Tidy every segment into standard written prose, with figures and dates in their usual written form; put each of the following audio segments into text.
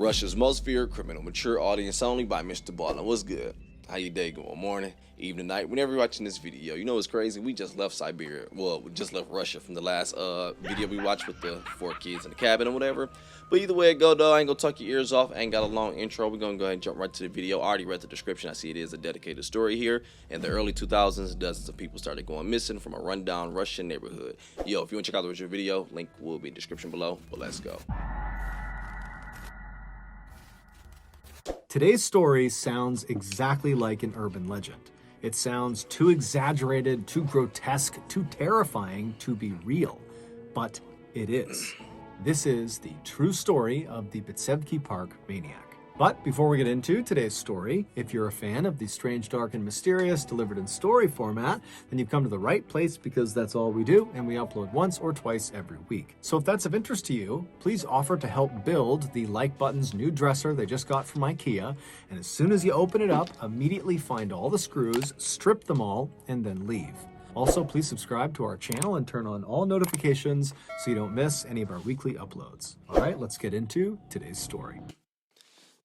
Russia's most feared criminal, mature audience only by Mr. Ballin. What's good? How you day going? Morning, evening, night. Whenever you're watching this video, you know what's crazy? We just left Siberia. Well, we just left Russia from the last video we watched with the 4 kids in the cabin or whatever. But either way it go, though, I ain't gonna talk your ears off. I ain't got a long intro. We're gonna go ahead and jump right to the video. I already read the description. I see it is a dedicated story here. In the early 2000s, dozens of people started going missing from a rundown Russian neighborhood. Yo, if you want to check out the original video, link will be in the description below. But let's go. Today's story sounds exactly like an urban legend. It sounds too exaggerated, too grotesque, too terrifying to be real. But it is. This is the true story of the Bitsevsky Park maniac. But before we get into today's story, if you're a fan of the strange, dark, and mysterious delivered in story format, then you've come to the right place because that's all we do, and we upload once or twice every week. So if that's of interest to you, please offer to help build the Like Button's new dresser they just got from IKEA, and as soon as you open it up, immediately find all the screws, strip them all, and then leave. Also, please subscribe to our channel and turn on all notifications so you don't miss any of our weekly uploads. All right, let's get into today's story.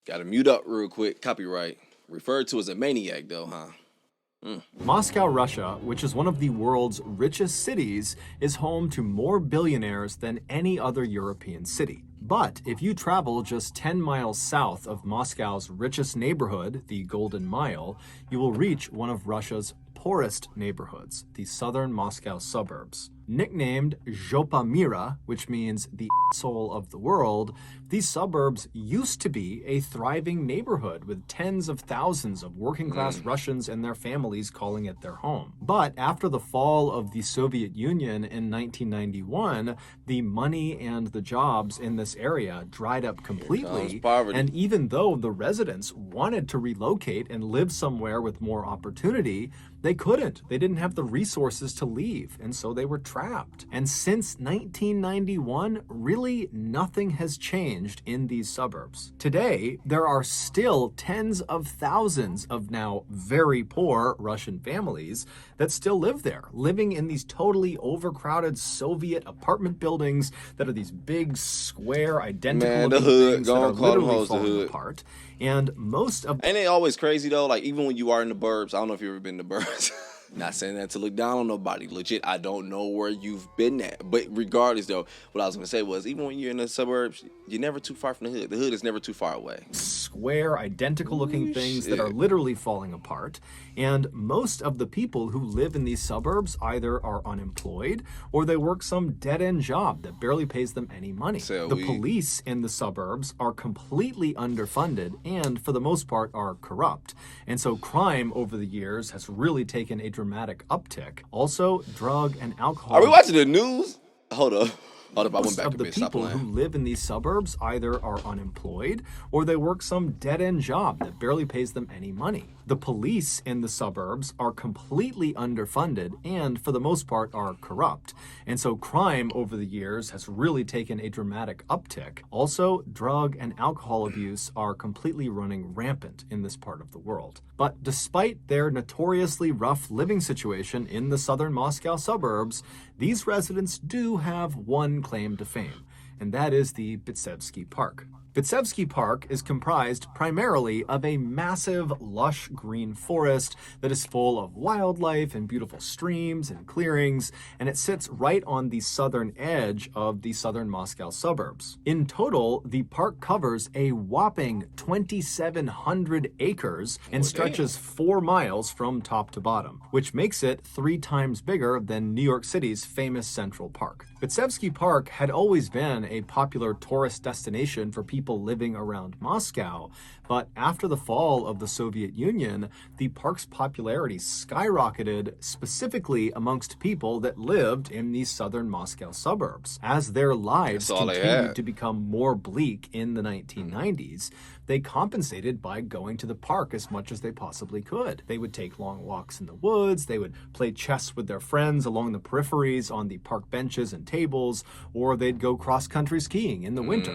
Gotta mute up real quick. Copyright. Referred to as a maniac, though, huh? Moscow, Russia, which is one of the world's richest cities, is home to more billionaires than any other European city. But if you travel just 10 miles south of Moscow's richest neighborhood, the Golden Mile, you will reach one of Russia's poorest neighborhoods, the southern Moscow suburbs. Nicknamed Zhopamira, which means the asshole of the world, these suburbs used to be a thriving neighborhood with tens of thousands of working-class Russians and their families calling it their home. But after the fall of the Soviet Union in 1991, the money and the jobs in this area dried up completely, and even though the residents wanted to relocate and live somewhere with more opportunity, they couldn't. They didn't have the resources to leave, and so they were trapped. And since 1991, really nothing has changed in these suburbs. Today, there are still tens of thousands of now very poor Russian families that still live there, living in these totally overcrowded Soviet apartment buildings that are these big, square, identical things that are literally falling apart. And most of... Ain't it always crazy, though? Like, even when you are in the burbs, I don't know if you've ever been in the burbs. Not saying that to look down on nobody. Legit, I don't know where you've been at. But regardless, though, what I was going to say was, even when you're in the suburbs, you're never too far from the hood. The hood is never too far away. Square, identical-looking things that are literally falling apart. And most of the people who live in these suburbs either are unemployed or they work some dead-end job that barely pays them any money. The police in the suburbs are completely underfunded and, for the most part, are corrupt. And so crime over the years has really taken a dramatic uptick. Also, drug and alcohol... Are we watching the news? Hold up. Hold up, I went back Most a of the bit. Stop people playing. who live in these suburbs either are unemployed or they work some dead-end job that barely pays them any money. The police in the suburbs are completely underfunded and, for the most part, are corrupt. And so crime over the years has really taken a dramatic uptick. Also, drug and alcohol abuse are completely running rampant in this part of the world. But despite their notoriously rough living situation in the southern Moscow suburbs, these residents do have one claim to fame, and that is the Bitsevsky Park. Bitsevsky Park is comprised primarily of a massive, lush green forest that is full of wildlife and beautiful streams and clearings, and it sits right on the southern edge of the southern Moscow suburbs. In total, the park covers a whopping 2,700 acres and stretches 4 miles from top to bottom, which makes it 3 times bigger than New York City's famous Central Park. Bitsevsky Park had always been a popular tourist destination for people living around Moscow, but after the fall of the Soviet Union, the park's popularity skyrocketed, specifically amongst people that lived in the southern Moscow suburbs. As their lives continued to become more bleak in the 1990s, they compensated by going to the park as much as they possibly could. They would take long walks in the woods, they would play chess with their friends along the peripheries on the park benches and tables, or they'd go cross-country skiing in the winter.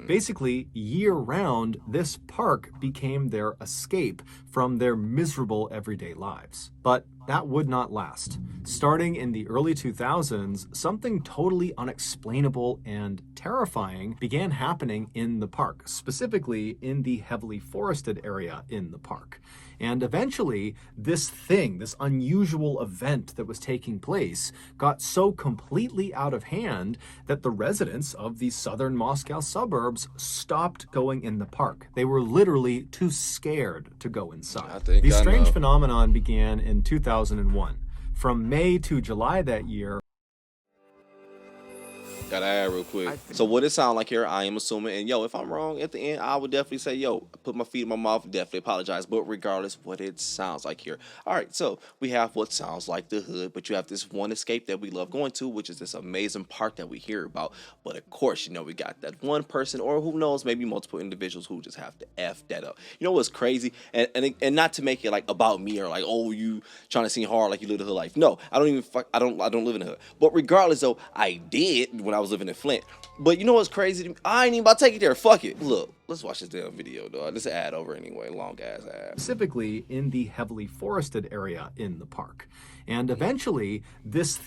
Basically, year-round, this park became their escape from their miserable everyday lives. But that would not last. Starting in the early 2000s, something totally unexplainable and terrifying began happening in the park, specifically in the heavily forested area in the park. And eventually, this unusual event that was taking place, got so completely out of hand that the residents of the southern Moscow suburbs stopped going in the park. They were literally too scared to go inside. The strange phenomenon began in 2001. From May to July that year, Gotta add real quick. So what it sound like here, I am assuming, and yo, if I'm wrong at the end, I would definitely say, yo, put my feet in my mouth, definitely apologize. But regardless, what it sounds like here. All right, so we have what sounds like the hood, but you have this one escape that we love going to, which is this amazing park that we hear about. But of course, you know, we got that one person, or who knows, maybe multiple individuals who just have to F that up. You know what's crazy? And not to make it like about me or like, oh, you trying to seem hard like you live the hood life. No, I don't live in the hood. But regardless though, I did when I was living in Flint. But you know what's crazy? I ain't even about to take it there. Fuck it. Look, let's watch this damn video, dog. This ad over anyway. Long ass ad. Specifically in the heavily forested area in the park. And eventually, this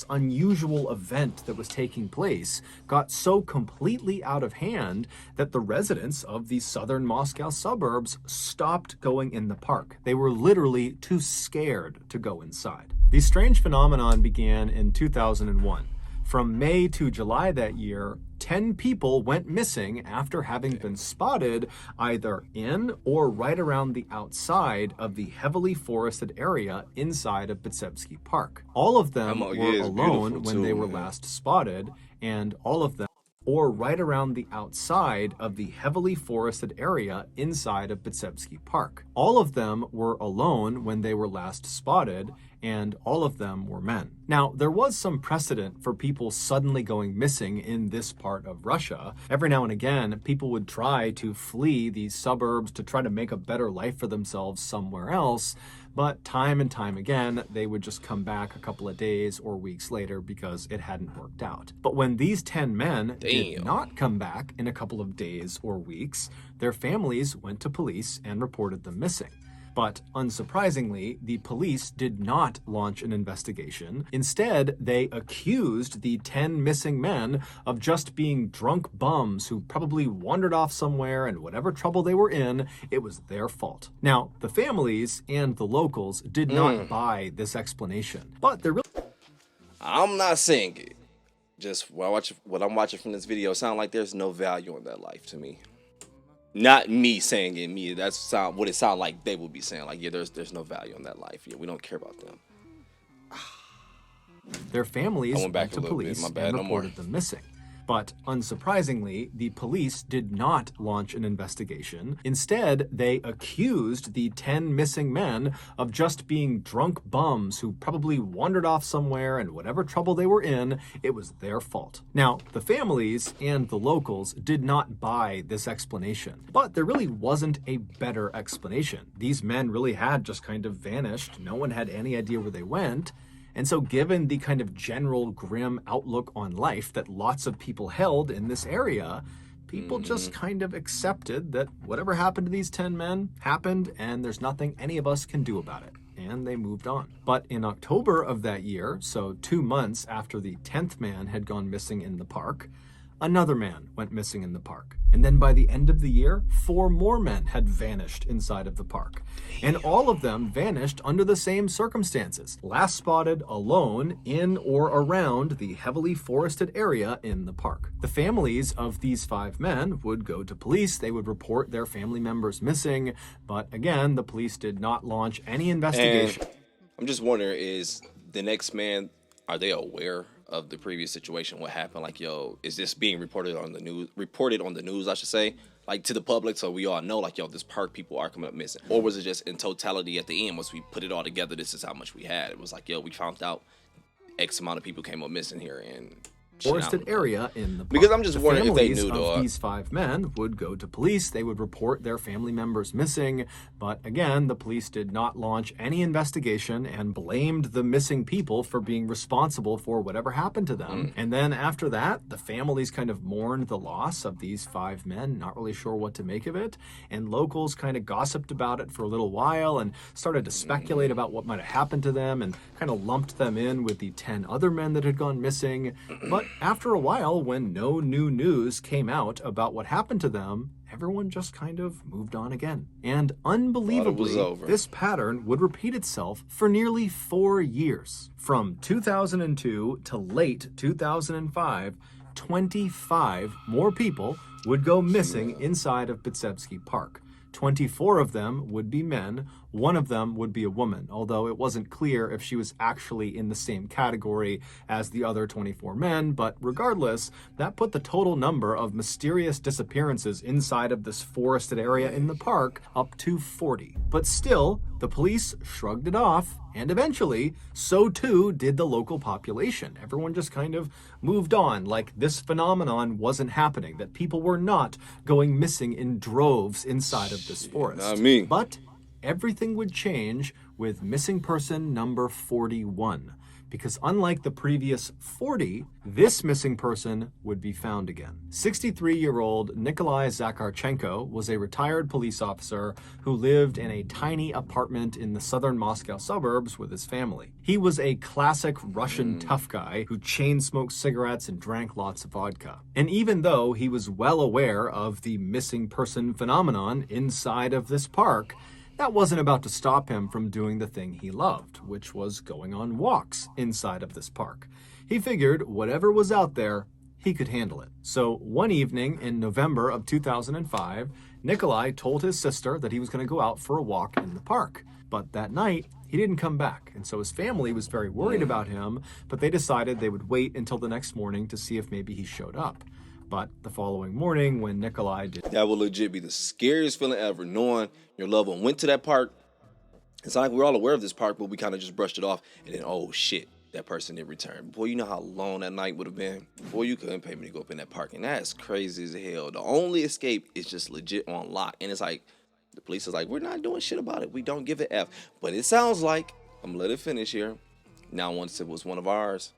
unusual event that was taking place, got so completely out of hand that the residents of the southern Moscow suburbs stopped going in the park. They were literally too scared to go inside. The strange phenomenon began in 2001. From May to July that year, 10 people went missing after having been spotted either in or right around the outside of the heavily forested area inside of Bitsevsky Park. All of them were alone when they were last spotted, and all of them or right around the outside of the heavily forested area inside of Bitsevsky Park. All of them were alone when they were last spotted, and all of them were men. Now, there was some precedent for people suddenly going missing in this part of Russia. Every now and again, people would try to flee these suburbs to try to make a better life for themselves somewhere else, but time and time again, they would just come back a couple of days or weeks later because it hadn't worked out. But when these 10 men did not come back in a couple of days or weeks, their families went to police and reported them missing. But unsurprisingly, the police did not launch an investigation. Instead, they accused the 10 missing men of just being drunk bums who probably wandered off somewhere, and whatever trouble they were in, it was their fault. Now, the families and the locals did not buy this explanation, but they're really... I'm not saying it. Just what I'm watching from this video sound like there's no value in that life to me. Not me saying it, that's what it sounds like they would be saying. Like, yeah, there's no value in that life. Yeah, we don't care about them. Their families went to police and reported them missing. But unsurprisingly, the police did not launch an investigation. Instead, they accused the 10 missing men of just being drunk bums who probably wandered off somewhere, and whatever trouble they were in, it was their fault. Now, the families and the locals did not buy this explanation, but there really wasn't a better explanation. These men really had just kind of vanished. No one had any idea where they went. And so given the kind of general grim outlook on life that lots of people held in this area, people just kind of accepted that whatever happened to these 10 men happened, and there's nothing any of us can do about it. And they moved on. But in October of that year, so 2 months after the 10th man had gone missing in the park, another man went missing in the park. And then by the end of the year, 4 more men had vanished inside of the park. And all of them vanished under the same circumstances. Last spotted alone in or around the heavily forested area in the park. The families of these 5 men would go to police. They would report their family members missing. But again, the police did not launch any investigation. And I'm just wondering, is the next man, are they aware of the previous situation, what happened? Like, yo, is this being reported on the news, I should say, like to the public, so we all know, like, yo, this park people are coming up missing? Or was it just in totality at the end, once we put it all together, this is how much we had? It was like, yo, we found out X amount of people came up missing here, and forested area in the park. Because I'm just The wondering if they families knew, of dog. these 5 men would go to police. They would report their family members missing. But again, the police did not launch any investigation and blamed the missing people for being responsible for whatever happened to them. And then after that, the families kind of mourned the loss of these 5 men, not really sure what to make of it. And locals kind of gossiped about it for a little while and started to speculate about what might have happened to them and kind of lumped them in with the 10 other men that had gone missing. But after a while, when no new news came out about what happened to them, everyone just kind of moved on again. And unbelievably, this pattern would repeat itself for nearly 4 years. From 2002 to late 2005, 25 more people would go missing inside of Bitsevsky Park. 24 of them would be men, 1 of them would be a woman, although it wasn't clear if she was actually in the same category as the other 24 men, but regardless, that put the total number of mysterious disappearances inside of this forested area in the park up to 40. But still, the police shrugged it off, and eventually, so too did the local population. Everyone just kind of moved on, like this phenomenon wasn't happening, that people were not going missing in droves inside of this forest. Not me. But everything would change with missing person number 41. Because unlike the previous 40, this missing person would be found again. 63-year-old Nikolai Zakharchenko was a retired police officer who lived in a tiny apartment in the southern Moscow suburbs with his family. He was a classic Russian tough guy who chain-smoked cigarettes and drank lots of vodka. And even though he was well aware of the missing person phenomenon inside of this park, that wasn't about to stop him from doing the thing he loved, which was going on walks inside of this park. He figured whatever was out there, he could handle it. So one evening in November of 2005, Nikolai told his sister that he was going to go out for a walk in the park. But that night, he didn't come back, and so his family was very worried about him, but they decided they would wait until the next morning to see if maybe he showed up. But the following morning, when Nikolai did... That would legit be the scariest feeling ever, knowing your loved one went to that park. It's not like we're all aware of this park, but we kind of just brushed it off. And then, oh, shit, that person didn't return. Boy, you know how long that night would have been? Boy, you couldn't pay me to go up in that park. And that's crazy as hell. The only escape is just legit on lock. And it's like, the police is like, we're not doing shit about it. We don't give a F. But it sounds like, I'm going to let it finish here. Now, once it was one of ours,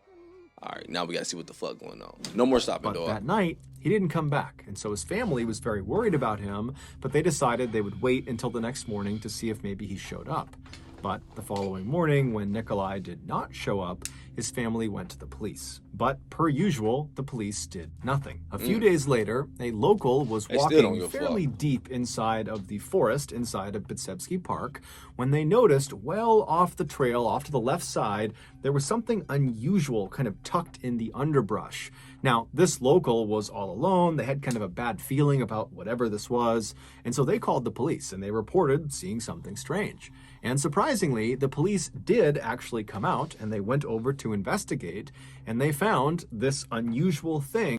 all right, now we got to see what the fuck going on. No more stopping, dog. But that night, he didn't come back, and so his family was very worried about him, but they decided they would wait until the next morning to see if maybe he showed up. But the following morning, when Nikolai did not show up, his family went to the police. But per usual, the police did nothing. A few days later, a local was walking fairly deep inside of the forest inside of Bitsevsky Park when they noticed well off the trail, off to the left side, there was something unusual kind of tucked in the underbrush. Now, this local was all alone. They had kind of a bad feeling about whatever this was, and so they called the police and they reported seeing something strange. And surprisingly, the police did actually come out and they went over to investigate, and they found this unusual thing.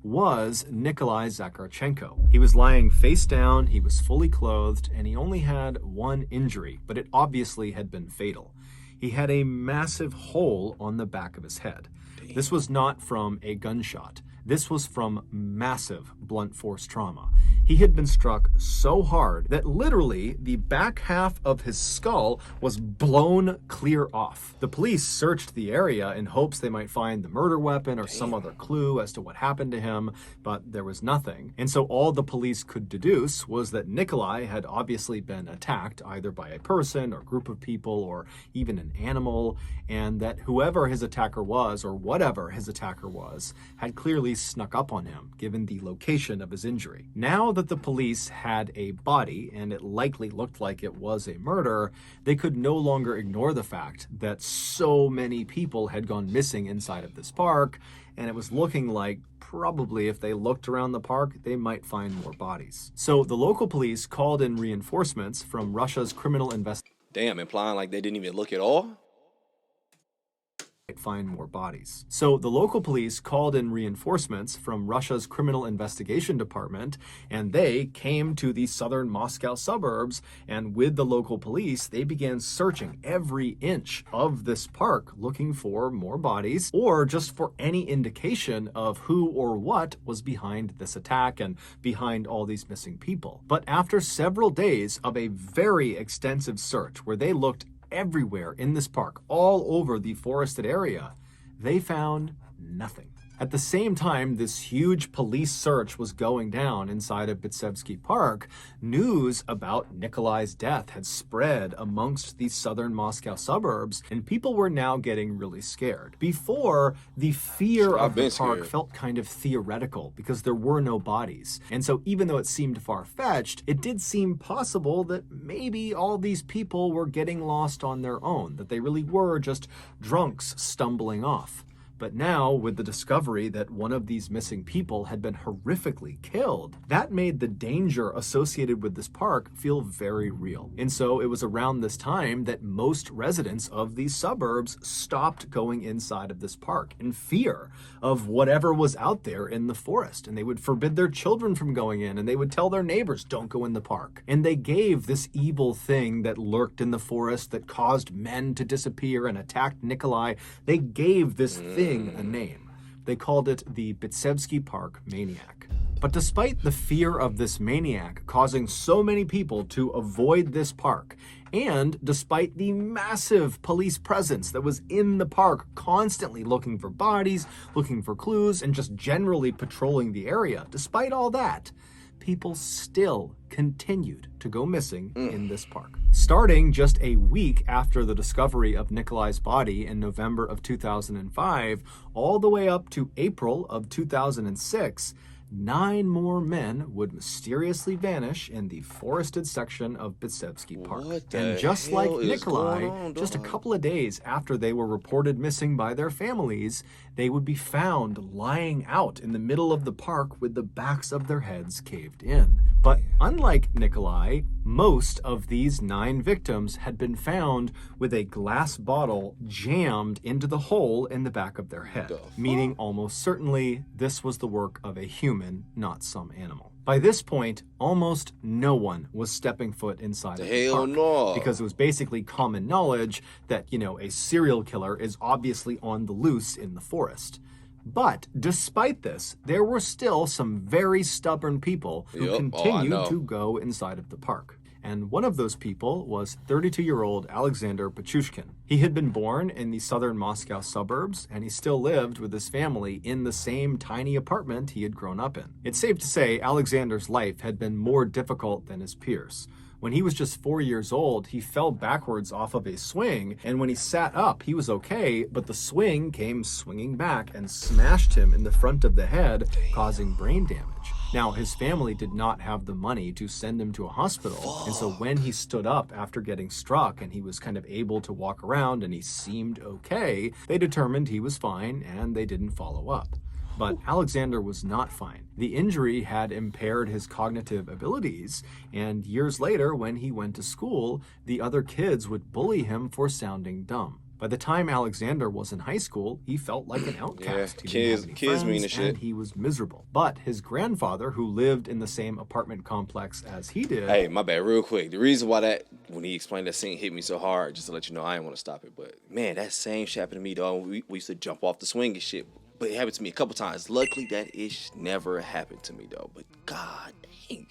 Was Nikolai Zakharchenko. He was lying face down, he was fully clothed, and he only had one injury, but it obviously had been fatal. He had a massive hole on the back of his head. This was not from a gunshot. This was from massive blunt force trauma. He had been struck so hard that literally the back half of his skull was blown clear off. The police searched the area in hopes they might find the murder weapon or some other clue as to what happened to him, but there was nothing. And so all the police could deduce was that Nikolai had obviously been attacked either by a person or group of people or even an animal, and that whoever his attacker was or whatever his attacker was had clearly snuck up on him, given the location of his injury. Now that the police had a body, and it likely looked like it was a murder, they could no longer ignore the fact that so many people had gone missing inside of this park, and it was looking like probably if they looked around the park, they might find more bodies. So the local police called in reinforcements from Russia's criminal investigation. Damn, implying like they didn't even look at all? find more bodies. So the local police called in reinforcements from Russia's Criminal Investigation Department, and they came to the southern Moscow suburbs, and with the local police, they began searching every inch of this park looking for more bodies or just for any indication of who or what was behind this attack and behind all these missing people. But after several days of a very extensive search where they looked everywhere in this park, all over the forested area, they found nothing. At the same time this huge police search was going down inside of Bitsevsky Park, news about Nikolai's death had spread amongst the southern Moscow suburbs, and people were now getting really scared. Before, the fear of the park felt kind of theoretical because there were no bodies. And so even though it seemed far-fetched, it did seem possible that maybe all these people were getting lost on their own, that they really were just drunks stumbling off. But now, with the discovery that one of these missing people had been horrifically killed, that made the danger associated with this park feel very real. And so it was around this time that most residents of these suburbs stopped going inside of this park in fear of whatever was out there in the forest. And they would forbid their children from going in, and they would tell their neighbors, don't go in the park. And they gave this evil thing that lurked in the forest that caused men to disappear and attacked Nikolai, they gave this thing a name. They called it the Bitsevsky Park Maniac. But despite the fear of this maniac causing so many people to avoid this park, and despite the massive police presence that was in the park constantly looking for bodies, looking for clues, and just generally patrolling the area, despite all that, people still continued to go missing in this park. Starting just a week after the discovery of Nikolai's body in November of 2005, all the way up to April of 2006, 9 more men would mysteriously vanish in the forested section of Bitsevsky Park. And just like Nikolai, just a couple of days after they were reported missing by their families, they would be found lying out in the middle of the park with the backs of their heads caved in. But unlike Nikolai, most of these 9 victims had been found with a glass bottle jammed into the hole in the back of their head, meaning almost certainly this was the work of a human, not some animal. By this point, almost no one was stepping foot inside of the park because it was basically common knowledge that, a serial killer is obviously on the loose in the forest. But despite this, there were still some very stubborn people who continued to go inside of the park. And one of those people was 32-year-old Alexander Pachushkin. He had been born in the southern Moscow suburbs, and he still lived with his family in the same tiny apartment he had grown up in. It's safe to say Alexander's life had been more difficult than his peers. When he was just 4 years old, he fell backwards off of a swing, and when he sat up, he was okay, but the swing came swinging back and smashed him in the front of the head, causing brain damage. Now, his family did not have the money to send him to a hospital, and so when he stood up after getting struck and he was kind of able to walk around and he seemed okay, they determined he was fine and they didn't follow up. But Alexander was not fine. The injury had impaired his cognitive abilities, and years later, when he went to school, the other kids would bully him for sounding dumb. By the time Alexander was in high school, he felt like an outcast. Kids mean shit. And he was miserable. But his grandfather, who lived in the same apartment complex as he did... Hey, my bad, real quick. The reason why when he explained that scene hit me so hard, just to let you know, I didn't want to stop it. But, man, that same shit happened to me, dog. We used to jump off the swing and shit. But it happened to me a couple times. Luckily, that ish never happened to me, though. But, god dang.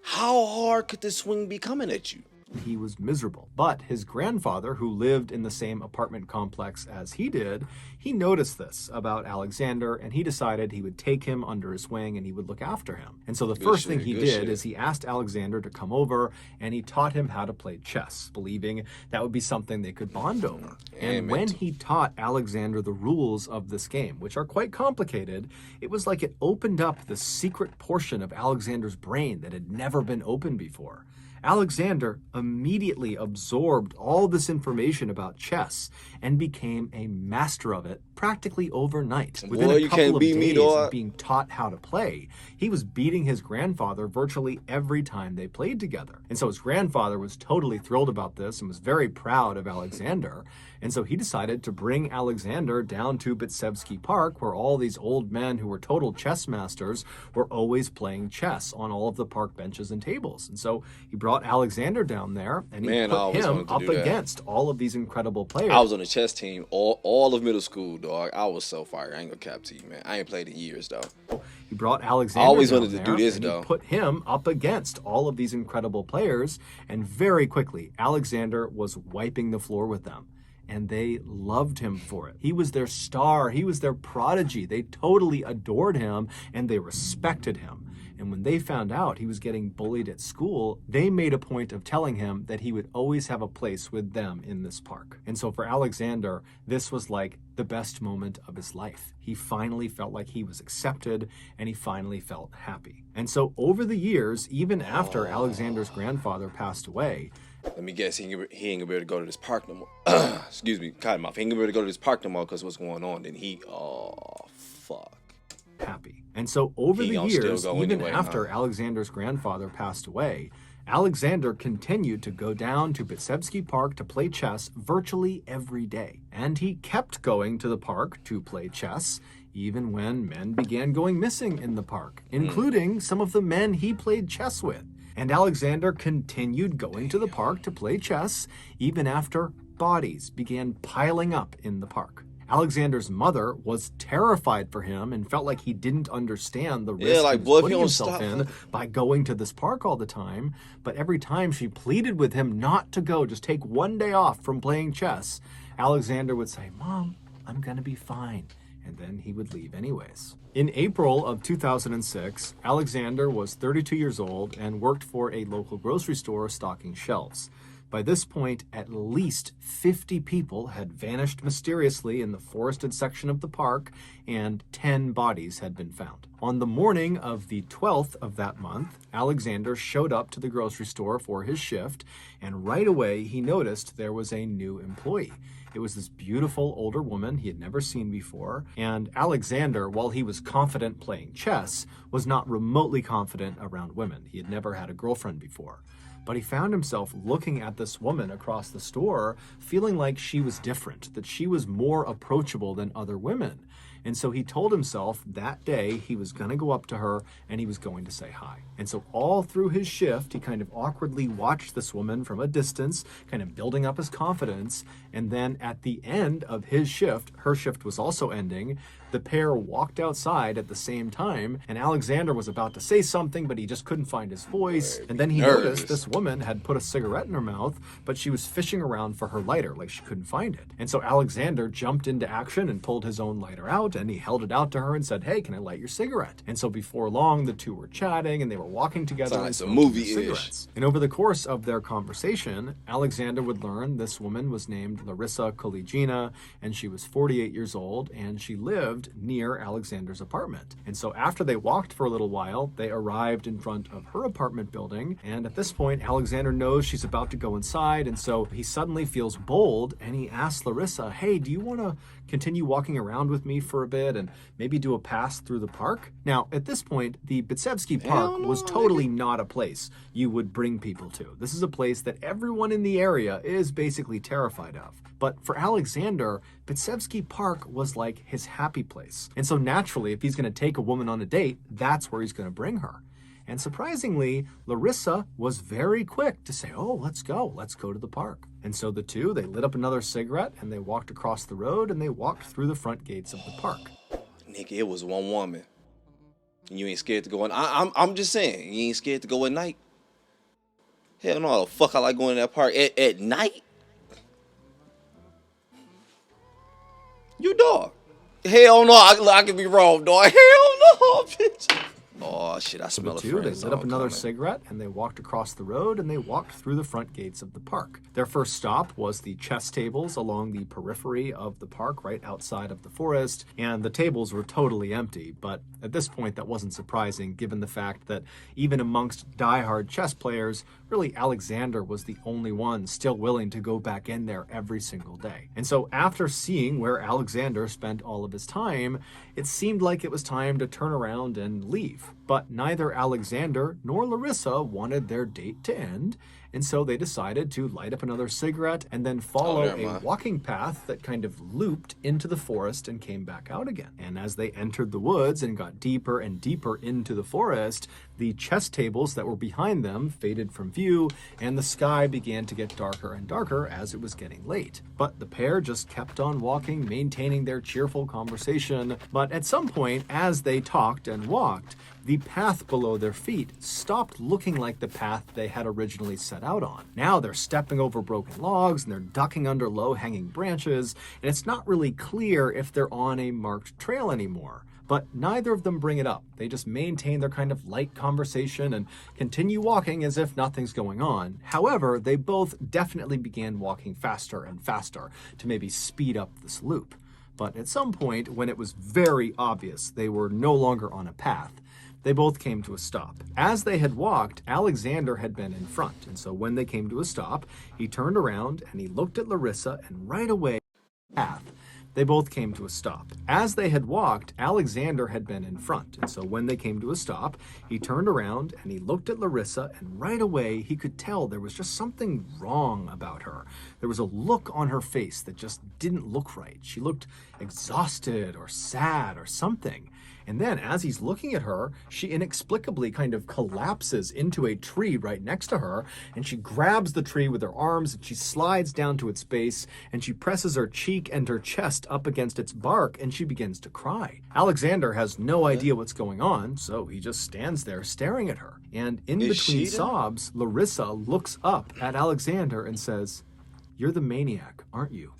How hard could this swing be coming at you? He was miserable. But his grandfather, who lived in the same apartment complex as he did, he noticed this about Alexander, and he decided he would take him under his wing and he would look after him. And so the first thing he did is he asked Alexander to come over and he taught him how to play chess, believing that would be something they could bond over. And when he taught Alexander the rules of this game, which are quite complicated, it was like it opened up the secret portion of Alexander's brain that had never been opened before. Alexander immediately absorbed all this information about chess and became a master of it practically overnight. Within Boy, a you couple can't of beat me, days dog. of being taught how to play, he was beating his grandfather virtually every time they played together. And so his grandfather was totally thrilled about this and was very proud of Alexander. And so he decided to bring Alexander down to Bitsevsky Park, where all these old men who were total chess masters were always playing chess on all of the park benches and tables. And so he brought Alexander down there, and he Man, I put always him wanted to up do that. against all of these incredible players. I was on the chess team all of middle school, dog. I was so fire. I ain't gonna cap to you, man. I ain't played in years, though. He brought Alexander I always down wanted to there, do this, and though. he put him up against all of these incredible players, and very quickly, Alexander was wiping the floor with them. And they loved him for it. He was their star. He was their prodigy. They totally adored him, and they respected him. And when they found out he was getting bullied at school, they made a point of telling him that he would always have a place with them in this park. And so for Alexander, this was like the best moment of his life. He finally felt like he was accepted, and he finally felt happy. And so over the years, even after Alexander's grandfather passed away, Let me guess, he ain't gonna be able to go to this park no more. Excuse me, cut him off. He ain't gonna be able to go to this park no more because what's going on. Then fuck. happy. And so over He the gonna still years, go even anyway, after huh? Alexander's grandfather passed away, Alexander continued to go down to Bitsevsky Park to play chess virtually every day. And he kept going to the park to play chess, even when men began going missing in the park, including some of the men he played chess with. And Alexander continued going to the park to play chess, even after bodies began piling up in the park. Alexander's mother was terrified for him and felt like he didn't understand the risk like, he boy, was if you putting don't himself stop, in by going to this park all the time. But every time she pleaded with him not to go, just take one day off from playing chess, Alexander would say, "Mom, I'm gonna be fine." And then he would leave anyways. In April of 2006, Alexander was 32 years old and worked for a local grocery store stocking shelves. By this point, at least 50 people had vanished mysteriously in the forested section of the park, and 10 bodies had been found. On the morning of the 12th of that month, Alexander showed up to the grocery store for his shift, and right away he noticed there was a new employee. It was this beautiful older woman he had never seen before, and Alexander, while he was confident playing chess, was not remotely confident around women. He had never had a girlfriend before. But he found himself looking at this woman across the store, feeling like she was different, that she was more approachable than other women. And so he told himself that day he was going to go up to her and he was going to say hi. And so all through his shift, he kind of awkwardly watched this woman from a distance, kind of building up his confidence. And then at the end of his shift, her shift was also ending, the pair walked outside at the same time, and Alexander was about to say something, but he just couldn't find his voice. And then he noticed this woman had put a cigarette in her mouth, but she was fishing around for her lighter, like she couldn't find it. And so Alexander jumped into action and pulled his own lighter out, and he held it out to her and said, "Hey, can I light your cigarette?" And so before long, the two were chatting, and they were walking together. Sounds like and some smoking movie-ish. cigarettes. And over the course of their conversation, Alexander would learn this woman was named Larissa Kolegina, and she was 48 years old, and she lived near Alexander's apartment. And so after they walked for a little while, they arrived in front of her apartment building, and at this point, Alexander knows she's about to go inside, and so he suddenly feels bold, and he asks Larissa, "Hey, do you want to continue walking around with me for a bit and maybe do a pass through the park?" Now, at this point, the Bitsevsky Park was totally not a place you would bring people to. This is a place that everyone in the area is basically terrified of. But for Alexander, Bitsevsky Park was like his happy place. And so naturally, if he's going to take a woman on a date, that's where he's going to bring her. And surprisingly, Larissa was very quick to say, "Oh, let's go to the park." And so the two, they lit up another cigarette and they walked across the road and they walked through the front gates of the park. Nigga, it was one woman. You ain't scared to go in. I'm just saying, you ain't scared to go at night. Hell no, the fuck I like going to that park at night. You dog. Hell no, I could be wrong, dog. Hell no, bitch. Oh shit, I So smell the a two, they friend lit up zone another coming. cigarette and they walked across the road and they walked through the front gates of the park. Their first stop was the chess tables along the periphery of the park, right outside of the forest, and the tables were totally empty. But at this point, that wasn't surprising given the fact that even amongst diehard chess players, really Alexander was the only one still willing to go back in there every single day. And so after seeing where Alexander spent all of his time, it seemed like it was time to turn around and leave. But neither Alexander nor Larissa wanted their date to end, and so they decided to light up another cigarette and then follow never a mind. walking path that kind of looped into the forest and came back out again. And as they entered the woods and got deeper and deeper into the forest, the chess tables that were behind them faded from view, and the sky began to get darker and darker as it was getting late. But the pair just kept on walking, maintaining their cheerful conversation. But at some point, as they talked and walked, the path below their feet stopped looking like the path they had originally set out on. Now they're stepping over broken logs and they're ducking under low-hanging branches, and it's not really clear if they're on a marked trail anymore. But neither of them bring it up. They just maintain their kind of light conversation and continue walking as if nothing's going on. However, they both definitely began walking faster and faster to maybe speed up this loop. But at some point, when it was very obvious they were no longer on a path, they both came to a stop. As they had walked, Alexander had been in front, and so when they came to a stop, he turned around and he looked at Larissa, and right away, path. They both came to a stop. As they had walked, Alexander had been in front, and so when they came to a stop, he turned around and he looked at Larissa, and right away he could tell there was just something wrong about her. There was a look on her face that just didn't look right. She looked exhausted or sad or something. And then as he's looking at her, she inexplicably kind of collapses into a tree right next to her, and she grabs the tree with her arms and she slides down to its base and she presses her cheek and her chest up against its bark and she begins to cry. Alexander has no idea what's going on, so he just stands there staring at her. And in between sobs, Larissa looks up at Alexander and says, "You're the maniac, aren't you?"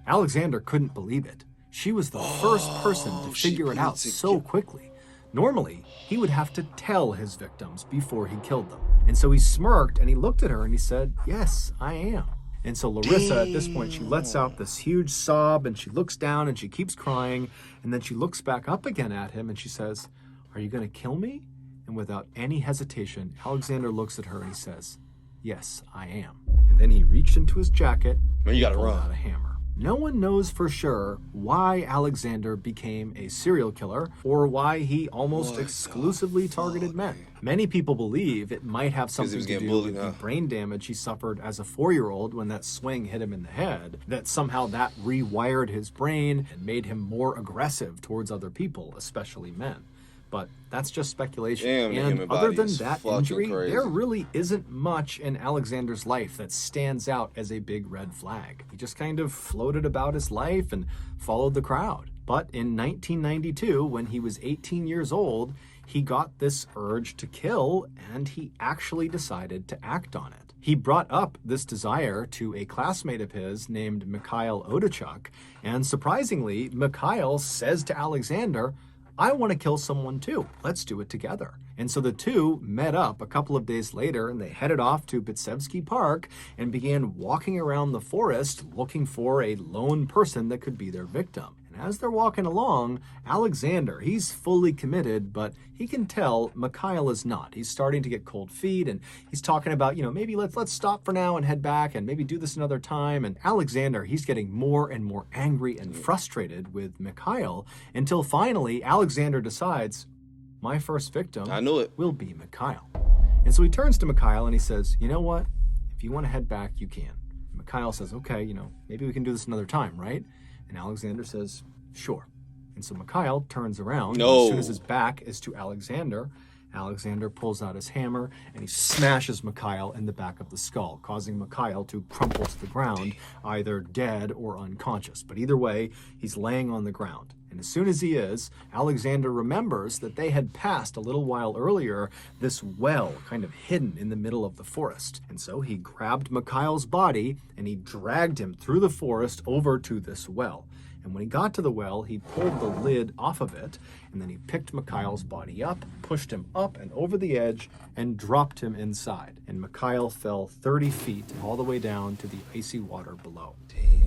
Alexander couldn't believe it. She was the first person to figure it out so quickly. Normally, he would have to tell his victims before he killed them. And so he smirked and he looked at her and he said, "Yes, I am." And so Larissa, at this point, she lets out this huge sob and she looks down and she keeps crying. And then she looks back up again at him and she says, "Are you going to kill me?" And without any hesitation, Alexander looks at her and he says, "Yes, I am." And then he reached into his jacket Man, you and gotta pulled run. out a hammer. No one knows for sure why Alexander became a serial killer or why he almost exclusively targeted men. Many people believe it might have something to do with the brain damage he suffered as a 4-year-old when that swing hit him in the head, that somehow that rewired his brain and made him more aggressive towards other people, especially men. But that's just speculation. Damn, the and human other body than is that fucking injury, crazy. there really isn't much in Alexander's life that stands out as a big red flag. He just kind of floated about his life and followed the crowd. But in 1992, when he was 18 years old, he got this urge to kill, and he actually decided to act on it. He brought up this desire to a classmate of his named Mikhail Odachuk, and surprisingly, Mikhail says to Alexander, "I want to kill someone too. Let's do it together." And so the two met up a couple of days later and they headed off to Bitsevsky Park and began walking around the forest looking for a lone person that could be their victim. And as they're walking along, Alexander, he's fully committed, but he can tell Mikhail is not. He's starting to get cold feet and he's talking about, maybe let's stop for now and head back and maybe do this another time. And Alexander, he's getting more and more angry and frustrated with Mikhail until finally Alexander decides, my first victim will be Mikhail. And so he turns to Mikhail and he says, "You know what? If you want to head back, you can." And Mikhail says, "Okay, maybe we can do this another time, right?" And Alexander says, "Sure." And so Mikhail turns around. And as soon as his back is to Alexander, Alexander pulls out his hammer and he smashes Mikhail in the back of the skull, causing Mikhail to crumple to the ground, either dead or unconscious. But either way, he's laying on the ground. And as soon as he is, Alexander remembers that they had passed a little while earlier this well kind of hidden in the middle of the forest. And so he grabbed Mikhail's body and he dragged him through the forest over to this well. And when he got to the well, he pulled the lid off of it, and then he picked Mikhail's body up, pushed him up and over the edge, and dropped him inside. And Mikhail fell 30 feet all the way down to the icy water below.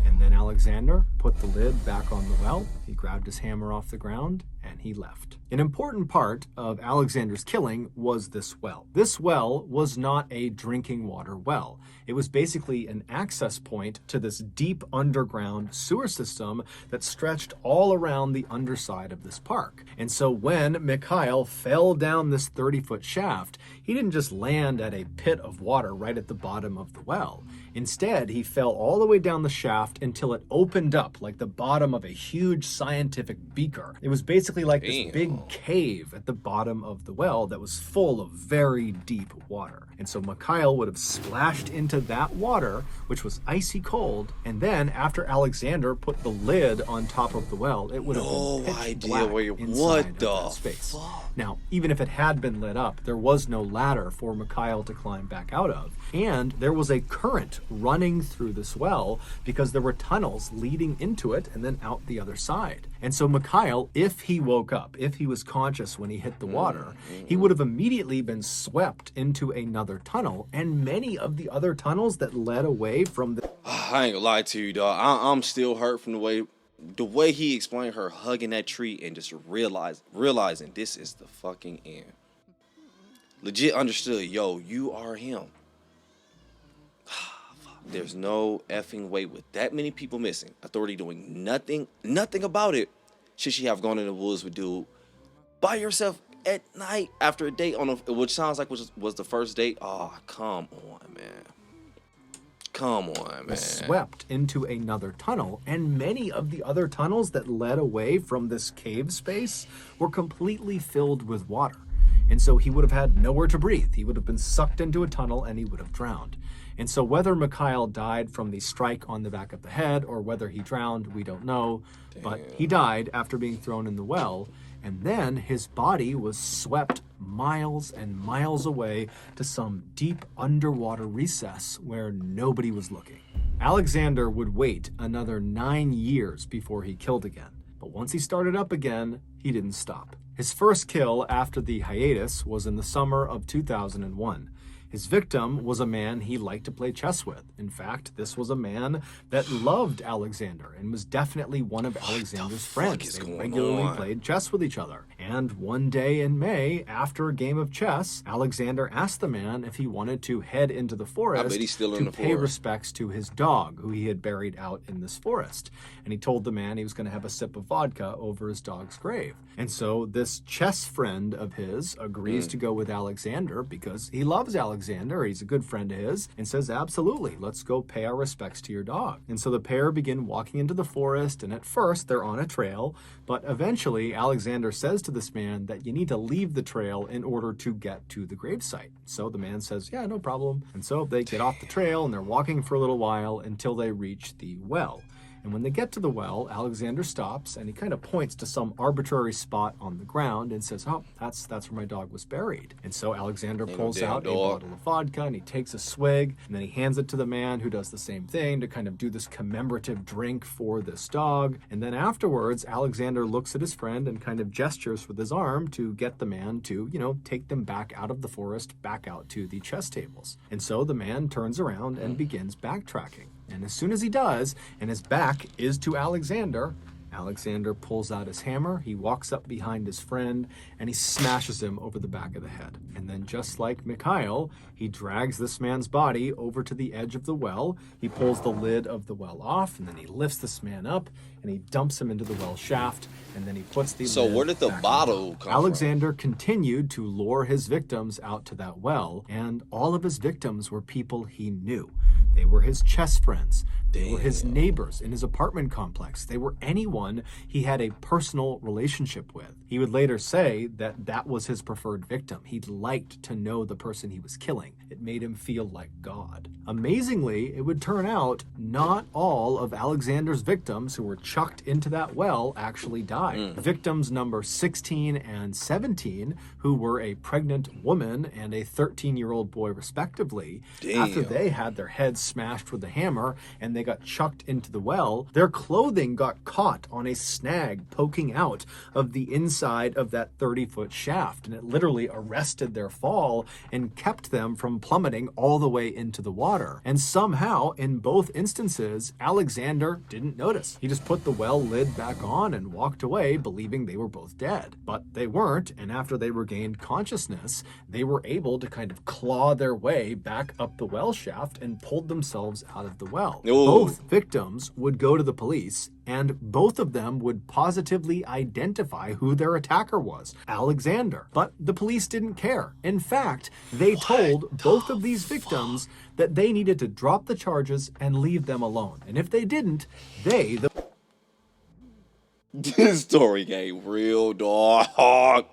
And then Alexander put the lid back on the well, he grabbed his hammer off the ground, and he left. An important part of Alexander's killing was this well. This well was not a drinking water well. It was basically an access point to this deep underground sewer system that stretched all around the underside of this park. And so when Mikhail fell down this 30-foot shaft, he didn't just land at a pit of water right at the bottom of the well. Instead, he fell all the way down the shaft until it opened up like the bottom of a huge scientific beaker. It was basically like this big cave at the bottom of the well that was full of very deep water. And so Mikhail would have splashed into that water, which was icy cold, and then after Alexander put the lid on top of the well, it would have been pitch black inside that space. Now, even if it had been lit up, there was no ladder for Mikhail to climb back out of, and there was a current running through this well because there were tunnels leading into it and then out the other side. And so Mikhail, if he woke up, if he was conscious when he hit the water, he would have immediately been swept into another tunnel, and many of the other tunnels that led away from the... I ain't gonna lie to you, dog. I'm still hurt from the way he explained her hugging that tree and just realizing this is the fucking end. Legit understood, yo, you are him. There's no effing way with that many people missing, authority doing nothing about it. Should she have gone in the woods with dude by yourself at night after a date on which sounds like was the first date? Oh, come on, man. Come on, man. Swept into another tunnel, and many of the other tunnels that led away from this cave space were completely filled with water. And so he would have had nowhere to breathe. He would have been sucked into a tunnel and he would have drowned. And so whether Mikhail died from the strike on the back of the head or whether he drowned, we don't know. Damn. But he died after being thrown in the well. And then his body was swept miles and miles away to some deep underwater recess where nobody was looking. Alexander would wait another 9 years before he killed again. But once he started up again, he didn't stop. His first kill after the hiatus was in the summer of 2001. His victim was a man he liked to play chess with. In fact, this was a man that loved Alexander and was definitely one of Alexander's friends. They regularly played chess with each other. And one day in May, after a game of chess, Alexander asked the man if he wanted to head into the forest to pay respects to his dog, who he had buried out in this forest. And he told the man he was going to have a sip of vodka over his dog's grave. And so this chess friend of his agrees to go with Alexander because he loves Alexander. He's a good friend of his, and says, absolutely, let's go pay our respects to your dog. And so the pair begin walking into the forest, and at first they're on a trail, but eventually Alexander says to this man that you need to leave the trail in order to get to the gravesite. So the man says, yeah, no problem. And so they get off the trail and they're walking for a little while until they reach the well. And when they get to the well, Alexander stops and he kind of points to some arbitrary spot on the ground and says, oh, that's where my dog was buried. And so Alexander pulls out a bottle of vodka and he takes a swig, and then he hands it to the man, who does the same thing to kind of do this commemorative drink for this dog. And then afterwards, Alexander looks at his friend and kind of gestures with his arm to get the man to, take them back out of the forest, back out to the chess tables. And so the man turns around and begins backtracking. And as soon as he does, and his back is to Alexander, Alexander pulls out his hammer, he walks up behind his friend, and he smashes him over the back of the head. And then just like Mikhail, he drags this man's body over to the edge of the well, he pulls the lid of the well off, and then he lifts this man up, and he dumps him into the well shaft, and then he puts the So where did the bottle come from? Alexander continued to lure his victims out to that well, and all of his victims were people he knew. They were his chess friends. They were his neighbors in his apartment complex. They were anyone he had a personal relationship with. He would later say that that was his preferred victim. He liked to know the person he was killing. It made him feel like God. Amazingly, it would turn out not all of Alexander's victims who were chucked into that well actually died. Victims number 16 and 17, who were a pregnant woman and a 13-year-old boy respectively, after they had their heads smashed with a hammer and they they got chucked into the well, their clothing got caught on a snag poking out of the inside of that 30-foot shaft, and it literally arrested their fall and kept them from plummeting all the way into the water. And somehow, in both instances, Alexander didn't notice. He just put the well lid back on and walked away, believing they were both dead. But they weren't, and after they regained consciousness, they were able to kind of claw their way back up the well shaft and pulled themselves out of the well. Ooh. Both victims would go to the police, and both of them would positively identify who their attacker was, Alexander. But the police didn't care. In fact, they told both of these victims that they needed to drop the charges and leave them alone. And if they didn't, This story game real, dog.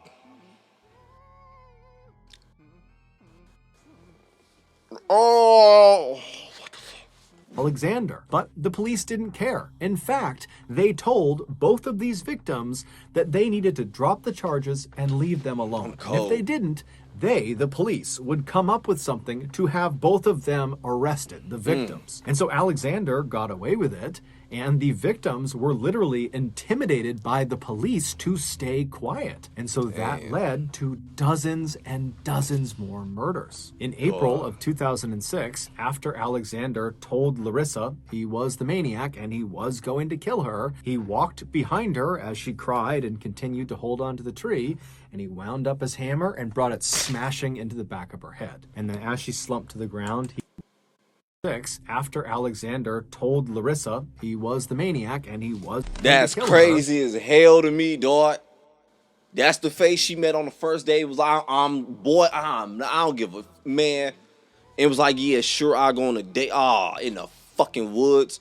Oh, what the fuck? Alexander. But the police didn't care. In fact, they told both of these victims that they needed to drop the charges and leave them alone. And if they didn't, the police, would come up with something to have both of them arrested, the victims. And so Alexander got away with it, and the victims were literally intimidated by the police to stay quiet. And so that led to dozens and dozens more murders. In April of 2006, after Alexander told Larissa he was the maniac and he was going to kill her, he walked behind her as she cried and continued to hold on to the tree, and he wound up his hammer and brought it smashing into the back of her head. And then as she slumped to the ground, after Alexander told Larissa he was the maniac and he was That's crazy as hell to me, dog. That's the face she met on the first day. It was I don't give a man. It was like, yeah, sure, I'll go on a date. In the fucking woods.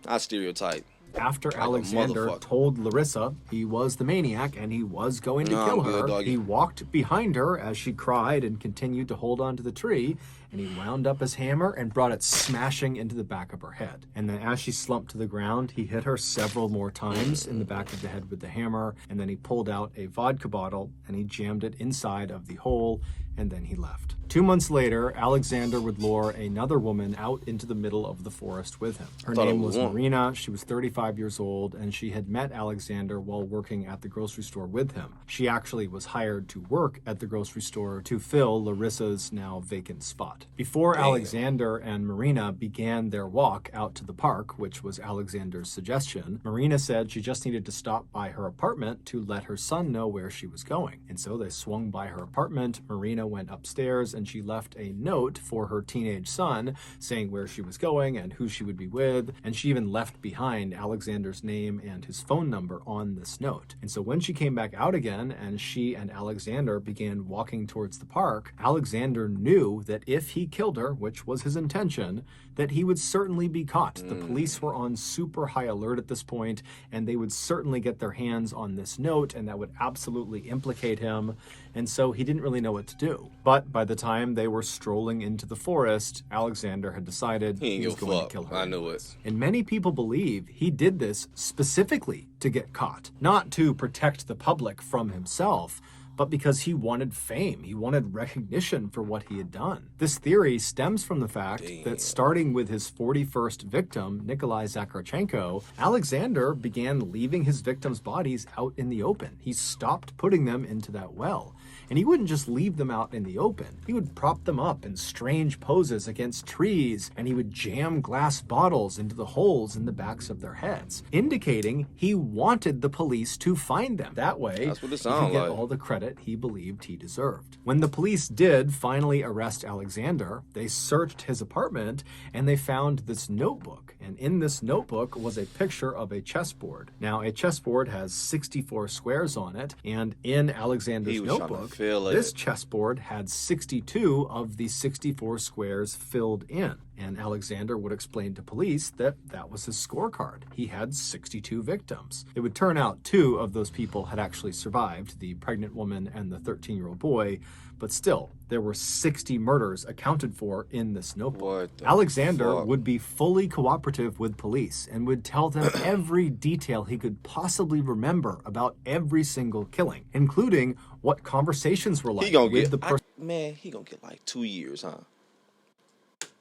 I stereotype. After like Alexander told Larissa he was the maniac and he was going to kill her, he walked behind her as she cried and continued to hold on to the tree, and he wound up his hammer and brought it smashing into the back of her head. And then as she slumped to the ground, he hit her several more times in the back of the head with the hammer, and then he pulled out a vodka bottle and he jammed it inside of the hole, and then he left. 2 months later, Alexander would lure another woman out into the middle of the forest with him. Her name was Marina. She was 35 years old, and she had met Alexander while working at the grocery store with him. She actually was hired to work at the grocery store to fill Larissa's now vacant spot. Before Alexander and Marina began their walk out to the park, which was Alexander's suggestion, Marina said she just needed to stop by her apartment to let her son know where she was going. And so they swung by her apartment. Marina went upstairs and she left a note for her teenage son saying where she was going and who she would be with, and she even left behind Alexander's name and his phone number on this note. And so when she came back out again and she and Alexander began walking towards the park, Alexander knew that if he killed her, which was his intention, that he would certainly be caught. The police were on super high alert at this point, and they would certainly get their hands on this note, and that would absolutely implicate him. And so he didn't really know what to do. But by the time they were strolling into the forest, Alexander had decided he was going to kill her. I knew it. And many people believe he did this specifically to get caught, not to protect the public from himself, but because he wanted fame. He wanted recognition for what he had done. This theory stems from the fact that starting with his 41st victim, Nikolai Zakharchenko, Alexander began leaving his victims' bodies out in the open. He stopped putting them into that well. And he wouldn't just leave them out in the open. He would prop them up in strange poses against trees, and he would jam glass bottles into the holes in the backs of their heads, indicating he wanted the police to find them. That way, that's what it he sounded could get like. all the credit he believed he deserved. When the police did finally arrest Alexander, they searched his apartment and they found this notebook. And in this notebook was a picture of a chessboard. Now, a chessboard has 64 squares on it, and in Alexander's notebook, this chessboard had 62 of the 64 squares filled in. And Alexander would explain to police that that was his scorecard. He had 62 victims. It would turn out 2 of those people had actually survived, the pregnant woman and the 13-year-old boy, but still, there were 60 murders accounted for in this notebook. Alexander would be fully cooperative with police and would tell them every detail he could possibly remember about every single killing, including what conversations were like with the person. Man, he gonna get like 2 years, huh?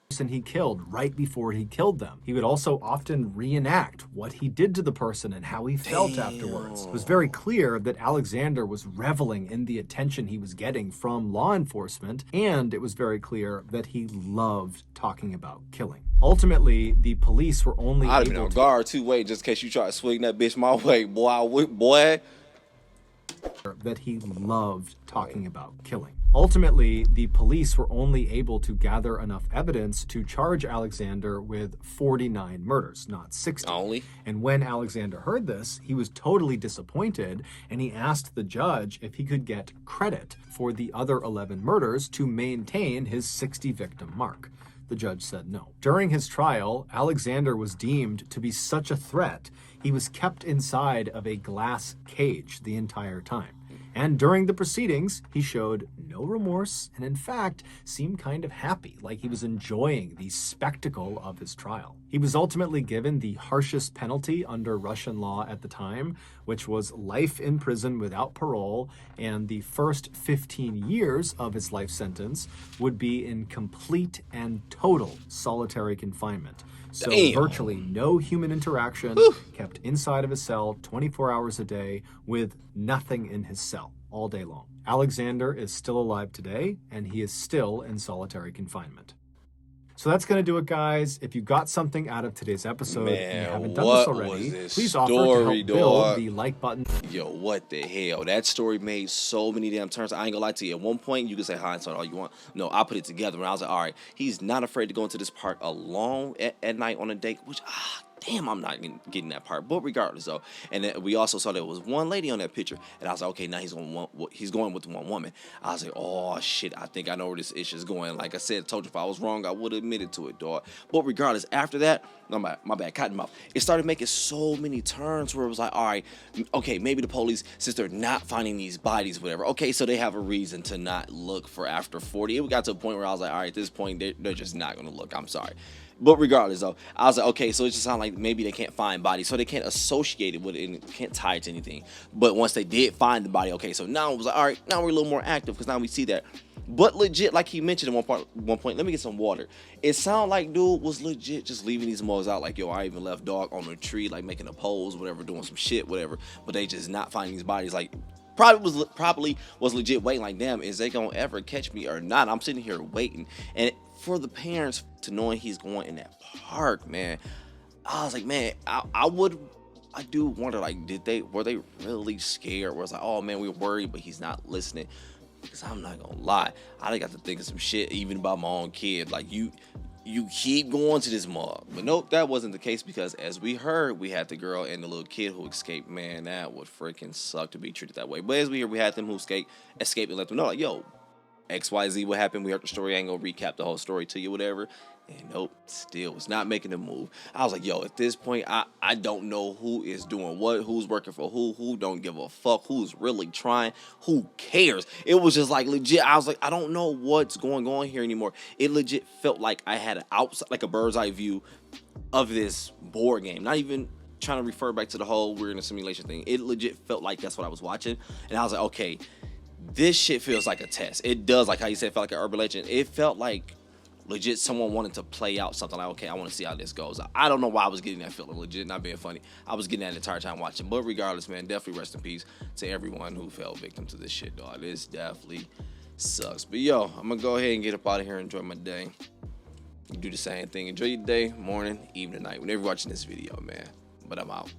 person he killed right before he killed them. He would also often reenact what he did to the person and how he felt afterwards. It was very clear that Alexander was reveling in the attention he was getting from law enforcement, and it was very clear that he loved talking about killing. Ultimately, the police were only I'd have been able on to guard too, wait, just in case you try to swing that bitch my way, boy. that he loved talking about killing. Ultimately, the police were only able to gather enough evidence to charge Alexander with 49 murders, not 60. Only? And when Alexander heard this, he was totally disappointed, and he asked the judge if he could get credit for the other 11 murders to maintain his 60 victim mark. The judge said no. During his trial, Alexander was deemed to be such a threat, he was kept inside of a glass cage the entire time. And during the proceedings, he showed no remorse and in fact seemed kind of happy, like he was enjoying the spectacle of his trial. He was ultimately given the harshest penalty under Russian law at the time, which was life in prison without parole, and the first 15 years of his life sentence would be in complete and total solitary confinement. So virtually no human interaction, kept inside of his cell 24 hours a day with nothing in his cell all day long. Alexander is still alive today, and he is still in solitary confinement. So that's going to do it, guys. If you got something out of today's episode and you haven't done this already, please offer to help build the like button. Yo, what the hell? That story made so many damn turns. I ain't gonna lie to you. At one point, you can say hindsight all you want. No, I put it together and I was like, all right, he's not afraid to go into this park alone at night on a date, which, damn, I'm not getting that part. But regardless, though, and then we also saw there was one lady on that picture, and I was like, okay, now he's going with one woman. I was like, oh shit, I think I know where this issue is going. Like I said, told you if I was wrong, I would have admitted to it, dog. But regardless, after that, no, my bad, cottonmouth. It started making so many turns where it was like, all right, okay, maybe the police, since they're not finding these bodies, whatever. Okay, so they have a reason to not look for after 40. It got to a point where I was like, all right, at this point, they're just not gonna look. I'm sorry. But regardless, though, I was like, okay, so it just sounds like maybe they can't find bodies, so they can't associate it with it and can't tie it to anything. But once they did find the body, okay, so now it was like, all right, now we're a little more active because now we see that. But legit, like he mentioned at one point, let me get some water. It sounded like dude was legit just leaving these mugs out, like, yo, I even left dog on a tree, like making a pose, whatever, doing some shit, whatever. But they just not finding these bodies, like. Probably was legit waiting, like, damn, is they gonna ever catch me or not? I'm sitting here waiting, and for the parents to knowing he's going in that park, man, I was like, man, I do wonder, like, were they really scared? Where it's like, oh man, we're worried, but he's not listening. Because I'm not gonna lie, I got to think of some shit even about my own kid. Like, you keep going to this mall. But nope, that wasn't the case, because as we heard, we had the girl and the little kid who escaped. Man, that would freaking suck to be treated that way. But as we heard, we had them who escaped and let them know, like, yo, XYZ, what happened? We heard the story. I ain't gonna recap the whole story to you, whatever. And nope, still was not making a move. I was like, yo, at this point, I don't know who is doing what, who's working for who don't give a fuck, who's really trying, who cares. It was just like legit. I was like, I don't know what's going on here anymore. It legit felt like I had an outside, like a bird's eye view of this board game. Not even trying to refer back to the whole we're in a simulation thing. It legit felt like that's what I was watching. And I was like, okay, this shit feels like a test. It does, like how you said, it felt like an urban legend. It felt like legit someone wanted to play out something, like, okay, I want to see how this goes. I don't know why I was getting that feeling, legit, not being funny. I was getting that the entire time watching. But regardless, man, definitely rest in peace to everyone who fell victim to this shit, dog. This definitely sucks. But yo, I'm gonna go ahead and get up out of here and enjoy my day. You do the same thing. Enjoy your day, morning, evening, night, whenever you're watching this video, man. But I'm out.